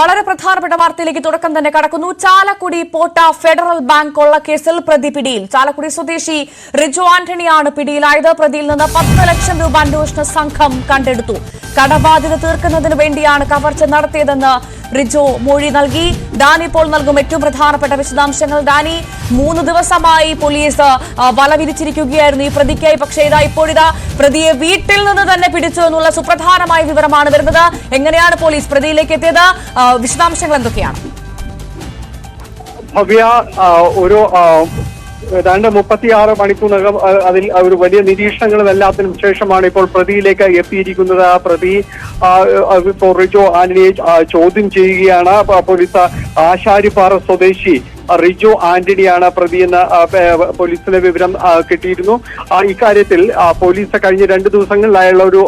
വളരെ പ്രധാനപ്പെട്ട വാർത്തയിലേക്ക് തുടക്കം തന്നെ കടക്കുന്നു. ചാലക്കുടി പോട്ട ഫെഡറൽ ബാങ്ക് കൊള്ളക്കേസിൽ പ്രതി പിടിയിൽ. ചാലക്കുടി സ്വദേശി റിജോ ആന്റണിയാണ് പിടിയിലായത്. പ്രതിയിൽ നിന്ന് 10 ലക്ഷം രൂപ അന്വേഷണ സംഘം കണ്ടെടുത്തു. കടബാധ്യത തീർക്കുന്നതിന് വേണ്ടിയാണ് കവർച്ച നടത്തിയതെന്ന് റിജോ മൊഴി നൽകി. ഡാനി ഇപ്പോൾ നൽകും ഏറ്റവും പ്രധാനപ്പെട്ട വിശദാംശങ്ങൾ. ഡാനി, 3 ദിവസമായി പോലീസ് വല വിരിച്ചിരിക്കുകയായിരുന്നു ഈ പ്രതിക്കായി. പക്ഷേ ഇപ്പോഴിതാ പ്രതിയെ വീട്ടിൽ നിന്ന് തന്നെ പിടിച്ചു എന്നുള്ള സുപ്രധാനമായ വിവരമാണ് വരുന്നത്. എങ്ങനെയാണ് പോലീസ് പ്രതിയിലേക്ക് എത്തിയത്? വിശദാംശങ്ങൾ എന്തൊക്കെയാണ്? ഭവ്യ, ഒരു 36 മണിക്കൂറിനകം അതിൽ ഒരു വലിയ നിരീക്ഷണങ്ങളും എല്ലാത്തിനും ശേഷമാണ് ഇപ്പോൾ പ്രതിയിലേക്ക് എത്തിയിരിക്കുന്നത്. പ്രതി ഇപ്പോൾ റിജോ ആന്റണിയെ ചോദ്യം ചെയ്യുകയാണ്. പോലീസ് ആശാരിപ്പാറ സ്വദേശി റിജോ ആന്റണിയാണ് പ്രതിയെന്ന് പോലീസിന് വിവരം കിട്ടിയിരുന്നു. ഇക്കാര്യത്തിൽ പോലീസ് കഴിഞ്ഞ 2 ദിവസങ്ങളിലായുള്ള ഒരു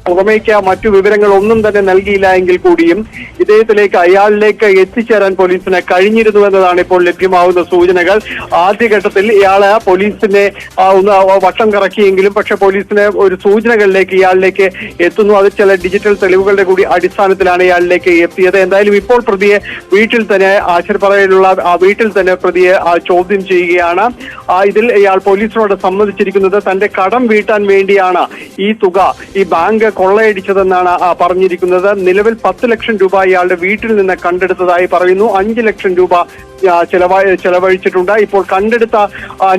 പുറമേക്ക് മറ്റു വിവരങ്ങൾ ഒന്നും തന്നെ നൽകിയില്ല എങ്കിൽ കൂടിയും ഇദ്ദേഹത്തിലേക്ക് അയാളിലേക്ക് എത്തിച്ചേരാൻ പോലീസിന് കഴിഞ്ഞിരുന്നു എന്നതാണ് ഇപ്പോൾ ലഭ്യമാവുന്ന സൂചനകൾ. ആദ്യഘട്ടത്തിൽ ഇയാള് പോലീസിനെ ഒന്ന് വട്ടം കറക്കിയെങ്കിലും പക്ഷെ പോലീസിന് ഒരു സൂചനകളിലേക്ക് ഇയാളിലേക്ക് എത്തുന്നു. അത് ചില ഡിജിറ്റൽ തെളിവുകളുടെ കൂടി അടിസ്ഥാനത്തിലാണ് ഇയാളിലേക്ക് എത്തിയത്. എന്തായാലും ഇപ്പോൾ പ്രതിയെ വീട്ടിൽ തന്നെ ആശാരിപ്പാറയിലുള്ള വീട്ടിൽ തന്നെ പ്രതിയെ ചോദ്യം ചെയ്യുകയാണ്. ഇതിൽ ഇയാൾ പോലീസിനോട് സമ്മതിച്ചിരിക്കുന്നത് തന്റെ കടം വീട്ടാൻ വേണ്ടിയാണ് ഈ തുക ഈ ബാങ്ക് കൊള്ളയടിച്ചതെന്നാണ് പറഞ്ഞിരിക്കുന്നത്. നിലവിൽ 10 ലക്ഷം രൂപ ഇയാളുടെ വീട്ടിൽ നിന്ന് കണ്ടെടുത്തതായി പറയുന്നു. 5 ലക്ഷം രൂപ ചെലവഴിച്ചിട്ടുണ്ട്. ഇപ്പോൾ കണ്ടെടുത്ത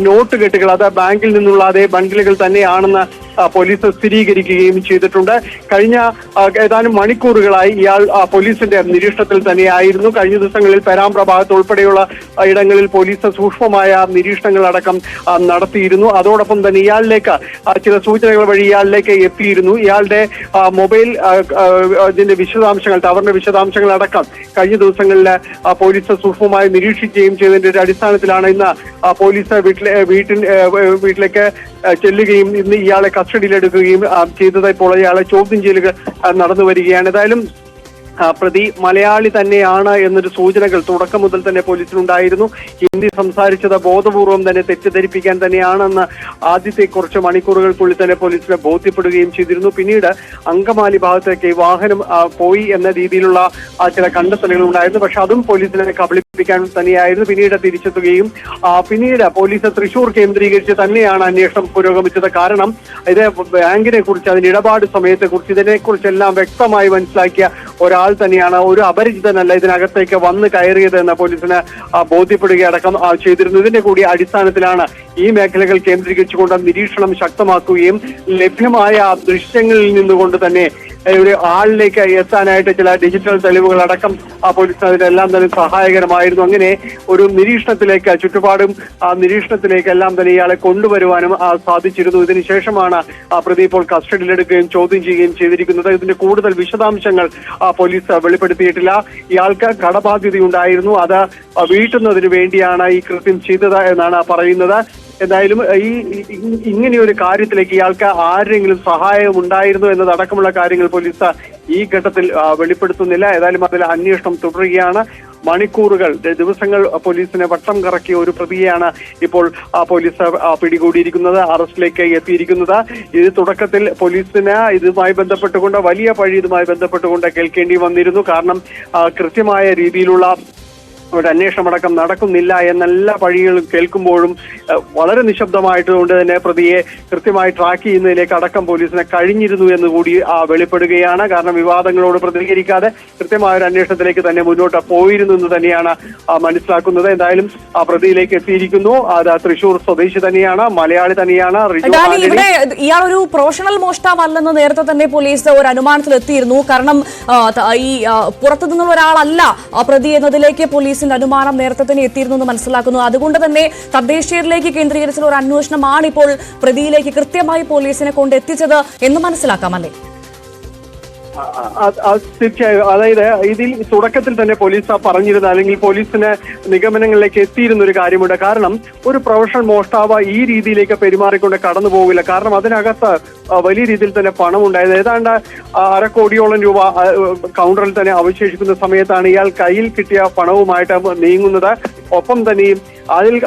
നോട്ട് കെട്ടുകൾ അത് ബാങ്കിൽ നിന്നുള്ള അതേ ബണ്ടിലുകൾ തന്നെയാണെന്ന് പോലീസ് സ്ഥിരീകരിക്കുകയും ചെയ്തിട്ടുണ്ട്. കഴിഞ്ഞ ഏതാനും മണിക്കൂറുകളായി ഇയാൾ പോലീസിന്റെ നിരീക്ഷണത്തിൽ തന്നെയായിരുന്നു. കഴിഞ്ഞ ദിവസങ്ങളിൽ പേരാമ്പ്ര ഭാഗത്ത് ഉൾപ്പെടെയുള്ള ഇടങ്ങളിൽ പോലീസ് സൂക്ഷ്മമായ നിരീക്ഷണങ്ങളടക്കം നടത്തിയിരുന്നു. അതോടൊപ്പം തന്നെ ഇയാളിലേക്ക് ചില സൂചനകൾ വഴി ഇയാളിലേക്ക് എത്തിയിരുന്നു. ഇയാളുടെ മൊബൈൽ ഇതിന്റെ വിശദാംശങ്ങൾ, ടവറിന്റെ വിശദാംശങ്ങൾ അടക്കം കഴിഞ്ഞ ദിവസങ്ങളിൽ പോലീസ് സൂക്ഷ്മമായി നിരീക്ഷിക്കുകയും ചെയ്തതിന്റെ ഒരു അടിസ്ഥാനത്തിലാണ് ഇന്ന് പോലീസ് വീട്ടിലേക്ക് ചെല്ലുകയും ഇന്ന് ഇയാളെ കസ്റ്റഡിയിലെടുക്കുകയും ചെയ്തത്. ഇപ്പോൾ ഇയാളെ ചോദ്യം ചെയ്യലുകൾ നടന്നു വരികയാണ്. ഏതായാലും പ്രതി മലയാളി തന്നെയാണ് എന്നൊരു സൂചനകൾ തുടക്കം മുതൽ തന്നെ പോലീസിനുണ്ടായിരുന്നു. ഹിന്ദി സംസാരിച്ചത് ബോധപൂർവം തന്നെ തെറ്റിദ്ധരിപ്പിക്കാൻ തന്നെയാണെന്ന് ആദ്യത്തെ കുറച്ച് മണിക്കൂറുകൾക്കുള്ളിൽ തന്നെ പോലീസിനെ ബോധ്യപ്പെടുകയും ചെയ്തിരുന്നു. പിന്നീട് അങ്കമാലി ഭാഗത്തേക്ക് വാഹനം പോയി എന്ന രീതിയിലുള്ള ചില കണ്ടെത്തലുകൾ ഉണ്ടായിരുന്നു. പക്ഷെ അതും പോലീസിനെ കബളിപ്പിക്കാൻ തന്നെയായിരുന്നു. പിന്നീട് തിരിച്ചെത്തുകയും പിന്നീട് പോലീസ് തൃശൂർ കേന്ദ്രീകരിച്ച് തന്നെയാണ് അന്വേഷണം പുരോഗമിച്ചത്. കാരണം ഇത് ബാങ്കിനെ കുറിച്ച്, അതിന്റെ ഇടപാട് സമയത്തെക്കുറിച്ച്, ഇതിനെക്കുറിച്ചെല്ലാം വ്യക്തമായി മനസ്സിലാക്കിയ ഒരാൾ തന്നെയാണ്, ഒരു അപരിചിതനല്ല ഇതിനകത്തേക്ക് വന്ന് കയറിയത് എന്ന് പോലീസിന് ബോധ്യപ്പെടുകയടക്കം ചെയ്തിരുന്നു. ഇതിന്റെ കൂടി അടിസ്ഥാനത്തിലാണ് ഈ മേഖലകൾ കേന്ദ്രീകരിച്ചുകൊണ്ട് നിരീക്ഷണം ശക്തമാക്കുകയും ലഭ്യമായ ദൃശ്യങ്ങളിൽ നിന്നുകൊണ്ട് തന്നെ ഒരു ആളിലേക്ക് എത്താനായിട്ട് ചില ഡിജിറ്റൽ തെളിവുകൾ അടക്കം പോലീസിന് അതിനെല്ലാം തന്നെ സഹായകരമായിരുന്നു. അങ്ങനെ ഒരു നിരീക്ഷണത്തിലേക്ക്, ചുറ്റുപാടും നിരീക്ഷണത്തിലേക്ക് എല്ലാം തന്നെ ഇയാളെ കൊണ്ടുവരുവാനും സാധിച്ചിരുന്നു. ഇതിനുശേഷമാണ് പ്രതി ഇപ്പോൾ കസ്റ്റഡിയിലെടുക്കുകയും ചോദ്യം ചെയ്യുകയും ചെയ്തിരിക്കുന്നത്. ഇതിന്റെ കൂടുതൽ വിശദാംശങ്ങൾ പോലീസ് വെളിപ്പെടുത്തിയിട്ടില്ല. ഇയാൾക്ക് കടബാധ്യതയുണ്ടായിരുന്നു, അത് വീട്ടുന്നതിന് വേണ്ടിയാണ് ഈ കൃത്യം ചെയ്തത് എന്നാണ് പറയുന്നത്. എന്തായാലും ഇങ്ങനെയൊരു കാര്യത്തിലേക്ക് ഇയാൾക്ക് ആരെങ്കിലും സഹായം ഉണ്ടായിരുന്നു എന്നതടക്കമുള്ള കാര്യങ്ങൾ പോലീസ് ഈ ഘട്ടത്തിൽ വെളിപ്പെടുത്തുന്നില്ല. ഏതായാലും അതിൽ അന്വേഷണം തുടരുകയാണ്. മണിക്കൂറുകൾ, ദിവസങ്ങൾ പോലീസിനെ വട്ടം കറക്കിയ ഒരു പ്രതിയെയാണ് ഇപ്പോൾ പോലീസ് പിടികൂടിയിരിക്കുന്നത്, അറസ്റ്റിലേക്ക് എത്തിയിരിക്കുന്നത്. ഇത് തുടക്കത്തിൽ പോലീസിന് ഇതുമായി ബന്ധപ്പെട്ടുകൊണ്ട് വലിയ പഴി ഇതുമായി ബന്ധപ്പെട്ടുകൊണ്ട് കേൾക്കേണ്ടി വന്നിരുന്നു. കാരണം കൃത്യമായ രീതിയിലുള്ള ഒരു അന്വേഷണമടക്കം നടക്കുന്നില്ല എന്നെല്ലാ പഴികളും കേൾക്കുമ്പോഴും വളരെ നിശബ്ദമായിട്ടുകൊണ്ട് തന്നെ പ്രതിയെ കൃത്യമായി ട്രാക്ക് ചെയ്യുന്നതിലേക്ക് അടക്കം പോലീസിന് കഴിഞ്ഞിരുന്നു എന്ന് കൂടി വെളിപ്പെടുകയാണ്. കാരണം വിവാദങ്ങളോട് പ്രതികരിക്കാതെ കൃത്യമായ ഒരു അന്വേഷണത്തിലേക്ക് തന്നെ മുന്നോട്ട് പോയിരുന്നു എന്ന് തന്നെയാണ് മനസ്സിലാക്കുന്നത്. എന്തായാലും പ്രതിയിലേക്ക് എത്തിയിരിക്കുന്നു. അത് തൃശൂർ സ്വദേശി തന്നെയാണ്, മലയാളി തന്നെയാണ്. ഇയാൾ ഒരു പ്രൊഫഷണൽ മോഷ്ടാവല്ലെന്ന് നേരത്തെ തന്നെ പോലീസ് ഒരു അനുമാനത്തിൽ എത്തിയിരുന്നു. കാരണം ഈ പുറത്തു നിന്നുള്ള ഒരാളല്ല പ്രതി എന്നതിലേക്ക് പോലീസ് അനുമാനം നേരത്തെ തന്നെ എത്തിയിരുന്നു എന്ന് മനസ്സിലാക്കുന്നു. അതുകൊണ്ട് തന്നെ തദ്ദേശീയരിലേക്ക് കേന്ദ്രീകരിച്ചുള്ള ഒരു അന്വേഷണമാണ് ഇപ്പോൾ പ്രതിയിലേക്ക് കൃത്യമായി പോലീസിനെ കൊണ്ട് എത്തിച്ചത് എന്ന് മനസ്സിലാക്കാമല്ലേ? തീർച്ചയായും. അതായത് ഇതിൽ തുടക്കത്തിൽ തന്നെ പോലീസ് പറഞ്ഞിരുന്ന, അല്ലെങ്കിൽ പോലീസിന് നിഗമനങ്ങളിലേക്ക് എത്തിയിരുന്ന ഒരു കാര്യമുണ്ട്. കാരണം ഒരു പ്രൊഫഷണൽ മോഷ്ടാവ് ഈ രീതിയിലേക്ക് പെരുമാറിക്കൊണ്ട് കടന്നു പോകില്ല. കാരണം അതിനകത്ത് വലിയ രീതിയിൽ തന്നെ പണം ഉണ്ടായത്. ഏതാണ്ട് 1/2 കോടിയോളം രൂപ കൗണ്ടറിൽ തന്നെ അവശേഷിക്കുന്ന സമയത്താണ് ഇയാൾ കയ്യിൽ കിട്ടിയ പണവുമായിട്ട് നീങ്ങുന്നത്. ഒപ്പം തന്നെയും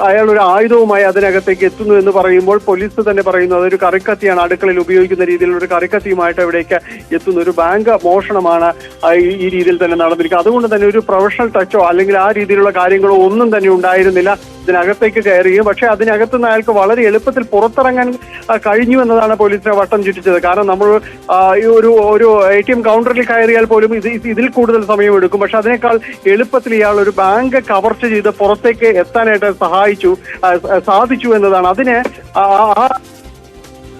അയാൾ ഒരു ആയുധവുമായി അതിനകത്തേക്ക് എത്തുന്നു എന്ന് പറയുമ്പോൾ പോലീസ് തന്നെ പറയുന്നു അതൊരു കറിക്കത്തിയാണ്, അടുക്കളയിൽ ഉപയോഗിക്കുന്ന രീതിയിലുള്ള ഒരു കറിക്കത്തിയുമായിട്ട് അവിടേക്ക് എത്തുന്ന ഒരു ബാങ്ക് മോഷണമാണ് ഈ രീതിയിൽ തന്നെ നടന്നിരിക്കുന്നത്. അതുകൊണ്ട് തന്നെ ഒരു പ്രൊഫഷണൽ ടച്ചോ അല്ലെങ്കിൽ ആ രീതിയിലുള്ള കാര്യങ്ങളോ ഒന്നും തന്നെ ഉണ്ടായിരുന്നില്ല. ഇതിനകത്തേക്ക് കയറുകയും പക്ഷെ അതിനകത്തുനിന്ന് അയാൾക്ക് വളരെ എളുപ്പത്തിൽ പുറത്തിറങ്ങാൻ കഴിഞ്ഞു എന്നതാണ് പോലീസിനെ വട്ടം ചുറ്റിച്ചത്. കാരണം നമ്മൾ ഈ ഒരു ATM കൗണ്ടറിൽ കയറിയാൽ പോലും ഇതിൽ കൂടുതൽ സമയമെടുക്കും. പക്ഷെ അതിനേക്കാൾ എളുപ്പത്തിൽ ഇയാൾ ഒരു ബാങ്ക് കവർച്ച ചെയ്ത് പുറത്തേക്ക് എത്താനായിട്ട് സാധിച്ചു എന്നതാണ്. അതിന്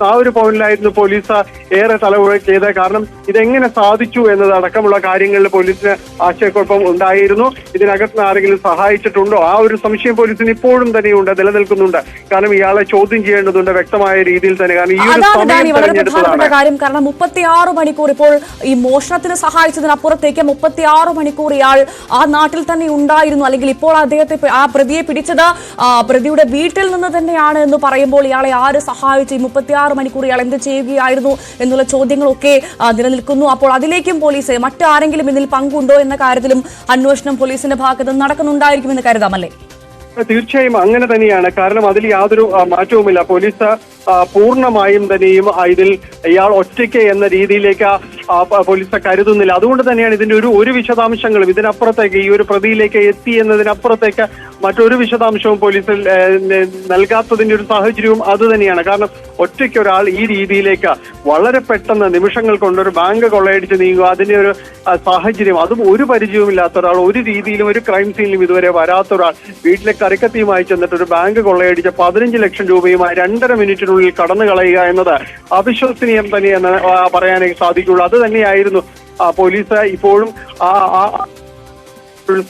ആ ഒരു പോയിന്റിലായിരുന്നു പോലീസ് ഏറെ തലമുറക്കിയത്. കാരണം ഇതെങ്ങനെ സാധിച്ചു എന്നതടക്കമുള്ള കാര്യങ്ങളിൽ പോലീസിന് ആശയക്കുഴപ്പം ഉണ്ടായിരുന്നു. ഇതിനകത്ത് ആരെങ്കിലും സഹായിച്ചിട്ടുണ്ടോ ആ ഒരു സംശയം പോലീസിന് ഇപ്പോഴും തന്നെയുണ്ട്, നിലനിൽക്കുന്നുണ്ട്. കാരണം ഇയാളെ ചോദ്യം ചെയ്യേണ്ടതുണ്ട് വ്യക്തമായ രീതിയിൽ തന്നെ. കാരണം ഈ ഒരു കാര്യം കാരണം 36 മണിക്കൂർ ഇപ്പോൾ ഈ മോഷണത്തിന് സഹായിച്ചതിനപ്പുറത്തേക്ക് 36 മണിക്കൂർ ഇയാൾ ആ നാട്ടിൽ തന്നെ ഉണ്ടായിരുന്നു. അല്ലെങ്കിൽ ഇപ്പോൾ അദ്ദേഹത്തെ ആ പ്രതിയെ പിടിച്ചത് പ്രതിയുടെ വീട്ടിൽ നിന്ന് തന്നെയാണ് എന്ന് പറയുമ്പോൾ ഇയാളെ ആര് സഹായിച്ചു, ഈ 36 മണിക്കൂർ ഇയാൾ എന്ത് ചെയ്യുകയായിരുന്നു എന്നുള്ള ചോദ്യങ്ങളൊക്കെ നിലനിൽക്കുന്നു. അപ്പോൾ അതിലേക്കും പോലീസ് മറ്റാരെങ്കിലും ഇതിൽ പങ്കുണ്ടോ എന്ന കാര്യത്തിലും അന്വേഷണം പോലീസിന്റെ ഭാഗത്ത് നടക്കുന്നുണ്ടായിരിക്കുമെന്ന് കരുതാമല്ലേ? തീർച്ചയായും അങ്ങനെ തന്നെയാണ്. കാരണം അതിൽ യാതൊരു മാറ്റവുമില്ല. പോലീസ് പൂർണ്ണമായും തന്നെയും ഇതിൽ ഇയാൾ ഒറ്റയ്ക്ക് എന്ന രീതിയിലേക്ക് പോലീസ് കരുതുന്നില്ല. അതുകൊണ്ട് തന്നെയാണ് ഇതിന്റെ ഒരു വിശദാംശങ്ങളും ഇതിനപ്പുറത്തേക്ക് ഈ ഒരു പ്രതിയിലേക്ക് എത്തി എന്നതിനപ്പുറത്തേക്ക് മറ്റൊരു വിശദാംശവും പോലീസിൽ നൽകാത്തതിന്റെ ഒരു സാഹചര്യവും അത് തന്നെയാണ്. കാരണം ഒറ്റയ്ക്ക് ഒരാൾ ഈ രീതിയിലേക്ക് വളരെ പെട്ടെന്ന് നിമിഷങ്ങൾ കൊണ്ടൊരു ബാങ്ക് കൊള്ളയടിച്ച് നീങ്ങുക, അതിന്റെ ഒരു സാഹചര്യം, അതും ഒരു പരിചയവുമില്ലാത്ത ഒരാൾ, ഒരു രീതിയിലും ഒരു ക്രൈം സീനിലും ഇതുവരെ വരാത്ത ഒരാൾ വീട്ടിലെ കറിക്കത്തിയുമായി ചെന്നിട്ട് ഒരു ബാങ്ക് കൊള്ളയടിച്ച് 15 ലക്ഷം രൂപയുമായി 2.5 മിനിറ്റിനുള്ളിൽ കടന്നു കളയുക എന്നത് അവിശ്വസനീയം തന്നെയെന്ന് പറയാനേ സാധിക്കുള്ളൂ. അത് തന്നെയായിരുന്നു പോലീസ് ഇപ്പോഴും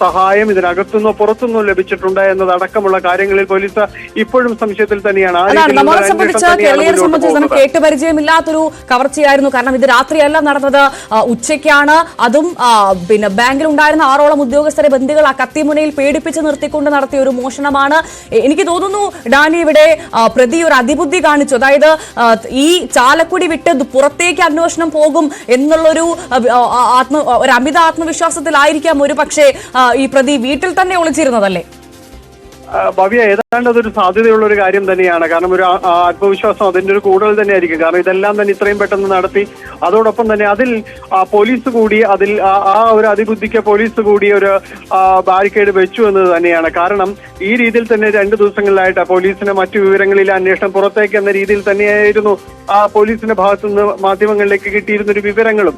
സഹായം ഇതിനകത്തുനിന്നോ പുറത്തുനിന്നോ ലഭിച്ചിട്ടുണ്ട് എന്നതടക്കമുള്ള കാര്യങ്ങളിൽ പോലീസ് ഇപ്പോഴും സംശയത്തിൽ തന്നെയാണ്. നമ്മളെ സംബന്ധിച്ച് കേരളീയരെ സംബന്ധിച്ച് കേട്ടുപരിചയമില്ലാത്തൊരു കവർച്ചയായിരുന്നു. കാരണം ഇത് രാത്രിയല്ല നടന്നത്, ഉച്ചയ്ക്കാണ്. അതും പിന്നെ ബാങ്കിൽ ഉണ്ടായിരുന്ന 6ഓളം ഉദ്യോഗസ്ഥരെ ബന്ദികൾ ആ കത്തിമുനയിൽ പേടിപ്പിച്ച് നിർത്തിക്കൊണ്ട് നടത്തിയ ഒരു മോഷണമാണ്. എനിക്ക് തോന്നുന്നു ഡാനി ഇവിടെ പ്രതി ഒരു അതിബുദ്ധി കാണിച്ചു. അതായത് ഈ ചാലക്കുടി വിട്ട് പുറത്തേക്ക് അന്വേഷണം പോകും എന്നുള്ളൊരു അമിത ആത്മവിശ്വാസത്തിലായിരിക്കാം ഒരു പക്ഷേ ഈ പ്രതി വീട്ടിൽ തന്നെ ഒളിച്ചിരുന്നതല്ലേ? ഭവ്യ, ഏതാണ്ട് അതൊരു സാധ്യതയുള്ള ഒരു കാര്യം തന്നെയാണ്. കാരണം ഒരു ആത്മവിശ്വാസം അതിന്റെ ഒരു കൂടുതൽ തന്നെ ആയിരിക്കും. കാരണം ഇതെല്ലാം തന്നെ ഇത്രയും പെട്ടെന്ന് നടത്തി, അതോടൊപ്പം തന്നെ അതിൽ പോലീസ് കൂടി അതിൽ ആ ഒരു അതിബുദ്ധിക്ക് പോലീസ് കൂടി ഒരു ബാരിക്കേഡ് വെച്ചു എന്നത് തന്നെയാണ്. കാരണം ഈ രീതിയിൽ തന്നെ 2 ദിവസങ്ങളിലായിട്ട് പോലീസിന് മറ്റു വിവരങ്ങളിലെ അന്വേഷണം പുറത്തേക്ക് എന്ന രീതിയിൽ തന്നെയായിരുന്നു പോലീസിന്റെ ഭാഗത്തുനിന്ന് മാധ്യമങ്ങളിലേക്ക് കിട്ടിയിരുന്ന ഒരു വിവരങ്ങളും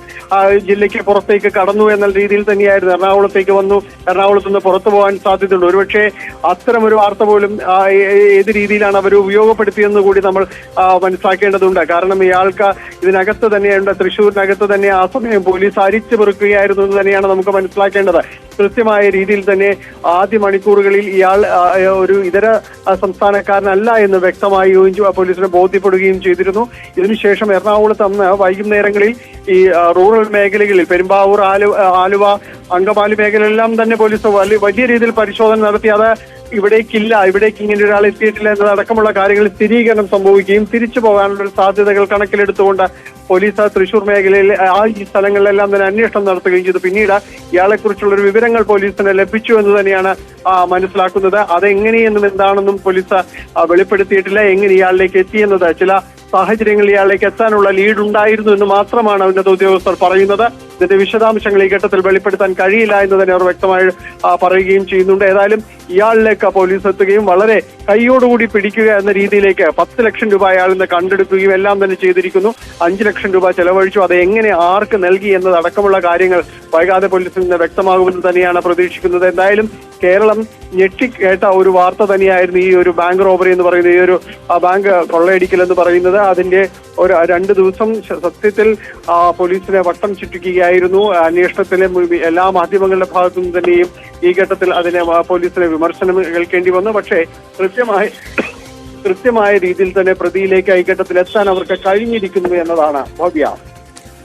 ജില്ലയ്ക്ക് പുറത്തേക്ക് കടന്നു എന്ന രീതിയിൽ തന്നെയായിരുന്നു. എറണാകുളത്തേക്ക് വന്നു, എറണാകുളത്ത് നിന്ന് പുറത്തു പോകാൻ സാധ്യതയുണ്ട്. ഒരുപക്ഷെ അത്തരം ഒരു വാർത്ത പോലും ഏത് രീതിയിലാണ് അവർ ഉപയോഗപ്പെടുത്തിയെന്ന് കൂടി നമ്മൾ മനസ്സിലാക്കേണ്ടതുണ്ട്. കാരണം ഇയാൾക്ക് ഇതിനകത്ത് തന്നെയുണ്ട്, തൃശ്ശൂരിനകത്ത് തന്നെ ആ സമയം പോലീസ് അരിച്ചു പെറുക്കുകയായിരുന്നു എന്ന് തന്നെയാണ് നമുക്ക് മനസ്സിലാക്കേണ്ടത്. കൃത്യമായ രീതിയിൽ തന്നെ ആദ്യ മണിക്കൂറുകളിൽ ഇയാൾ ഒരു ഇതര സംസ്ഥാനക്കാരനല്ല എന്ന് വ്യക്തമാവുകയും പോലീസിനെ ബോധ്യപ്പെടുകയും ചെയ്തിരുന്നു. ഇതിനുശേഷം എറണാകുളത്ത് അന്ന് വൈകുന്നേരങ്ങളിൽ ഈ റൂറൽ മേഖലകളിൽ പെരുമ്പാവൂർ, ആലുവ, അങ്കമാലി മേഖലയിലെല്ലാം തന്നെ പോലീസ് വലിയ രീതിയിൽ പരിശോധന നടത്തി. അത് ഇവിടേക്ക് ഇങ്ങനെ ഒരാൾ എത്തിയിട്ടില്ല എന്നതടക്കമുള്ള കാര്യങ്ങൾ സ്ഥിരീകരണം സംഭവിക്കുകയും തിരിച്ചു പോകാനുള്ള സാധ്യതകൾ കണക്കിലെടുത്തുകൊണ്ട് പോലീസ് തൃശൂർ മേഖലയിൽ ഈ സ്ഥലങ്ങളിലെല്ലാം തന്നെ അന്വേഷണം നടത്തുകയും ചെയ്തു. പിന്നീട് ഇയാളെക്കുറിച്ചുള്ള ഒരു വിവരങ്ങൾ പോലീസിന് ലഭിച്ചു എന്ന് തന്നെയാണ് മനസ്സിലാക്കുന്നത്. അതെങ്ങനെയെന്നും എന്താണെന്നും പോലീസ് വെളിപ്പെടുത്തിയിട്ടില്ല. എങ്ങനെ ഇയാളിലേക്ക് എത്തിയെന്നത് ചില സാഹചര്യങ്ങളിൽ ഇയാളിലേക്ക് എത്താനുള്ള ലീഡ് ഉണ്ടായിരുന്നു എന്ന് മാത്രമാണ് ഉന്നത ഉദ്യോഗസ്ഥർ പറയുന്നത്. ഇതിന്റെ വിശദാംശങ്ങൾ ഈ ഘട്ടത്തിൽ വെളിപ്പെടുത്താൻ കഴിയില്ല എന്ന് തന്നെ അവർ വ്യക്തമായി പറയുകയും ചെയ്യുന്നുണ്ട്. ഏതായാലും ഇയാളിലേക്ക് പോലീസ് എത്തുകയും വളരെ കൈയോടുകൂടി പിടിക്കുക എന്ന രീതിയിലേക്ക് 10 ലക്ഷം രൂപ അയാളിൽ നിന്ന് കണ്ടെടുക്കുകയും എല്ലാം തന്നെ ചെയ്തിരിക്കുന്നു. 5 ലക്ഷം രൂപ ചെലവഴിച്ചു. അത് എങ്ങനെ ആർക്ക് നൽകി എന്നതടക്കമുള്ള കാര്യങ്ങൾ വൈകാതെ പോലീസിൽ നിന്ന് വ്യക്തമാകുമെന്ന് തന്നെയാണ് പ്രതീക്ഷിക്കുന്നത്. എന്തായാലും കേരളം ഞെട്ടിക്കേട്ട ഒരു വാർത്ത തന്നെയായിരുന്നു ഈ ഒരു ബാങ്ക് റോബറി എന്ന് പറയുന്നത്, ഈ ഒരു ബാങ്ക് കൊള്ളയടിക്കൽ എന്ന് പറയുന്നത്. അതിന്റെ ഒരു 2 ദിവസം സത്യത്തിൽ പോലീസിനെ വട്ടം ചുറ്റിക്കുകയായിരുന്നു. അന്വേഷണത്തിലെ എല്ലാ മാധ്യമങ്ങളുടെ ഭാഗത്തു നിന്ന് തന്നെയും ഈ ഘട്ടത്തിൽ അതിനെ പോലീസിനെ വിമർശനം കേൾക്കേണ്ടി വന്നു. പക്ഷേ കൃത്യമായ രീതിയിൽ തന്നെ പ്രതിയിലേക്ക് ഈ ഘട്ടത്തിൽ എത്താൻ അവർക്ക് കഴിഞ്ഞിരിക്കുന്നു എന്നതാണ് ഭവ്യ.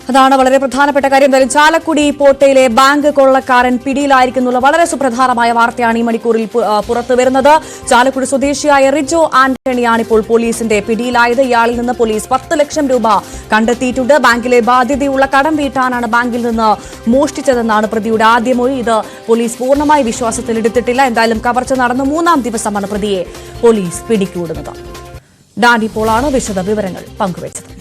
അതാണ് വളരെ പ്രധാനപ്പെട്ട കാര്യം. എന്തായാലും ചാലക്കുടി പോട്ടയിലെ ബാങ്ക് കൊള്ളക്കാരൻ പിടിയിലായിരിക്കുന്നുള്ള വളരെ സുപ്രധാനമായ വാർത്തയാണ് ഈ മണിക്കൂറിൽ പുറത്തു വരുന്നത്. ചാലക്കുടി സ്വദേശിയായ റിജോ ആന്റണിയാണ് ഇപ്പോൾ പോലീസിന്റെ പിടിയിലായത്. ഇയാളിൽ നിന്ന് പോലീസ് 10 ലക്ഷം രൂപ കണ്ടെത്തിയിട്ടുണ്ട്. ബാങ്കിലെ ബാധ്യതയുള്ള കടം വീട്ടാനാണ് ബാങ്കിൽ നിന്ന് മോഷ്ടിച്ചതെന്നാണ് പ്രതിയുടെ ആദ്യ മൊഴി. ഇത് പോലീസ് പൂർണ്ണമായി വിശ്വാസത്തിലെടുത്തിട്ടില്ല. എന്തായാലും കവർച്ച നടന്ന 3-ാം ദിവസമാണ് പ്രതിയെ പോലീസ് പിടികൂടുന്നത്. ഡാനി പോളാണ് വിശദ വിവരങ്ങൾ പങ്കുവച്ചത്.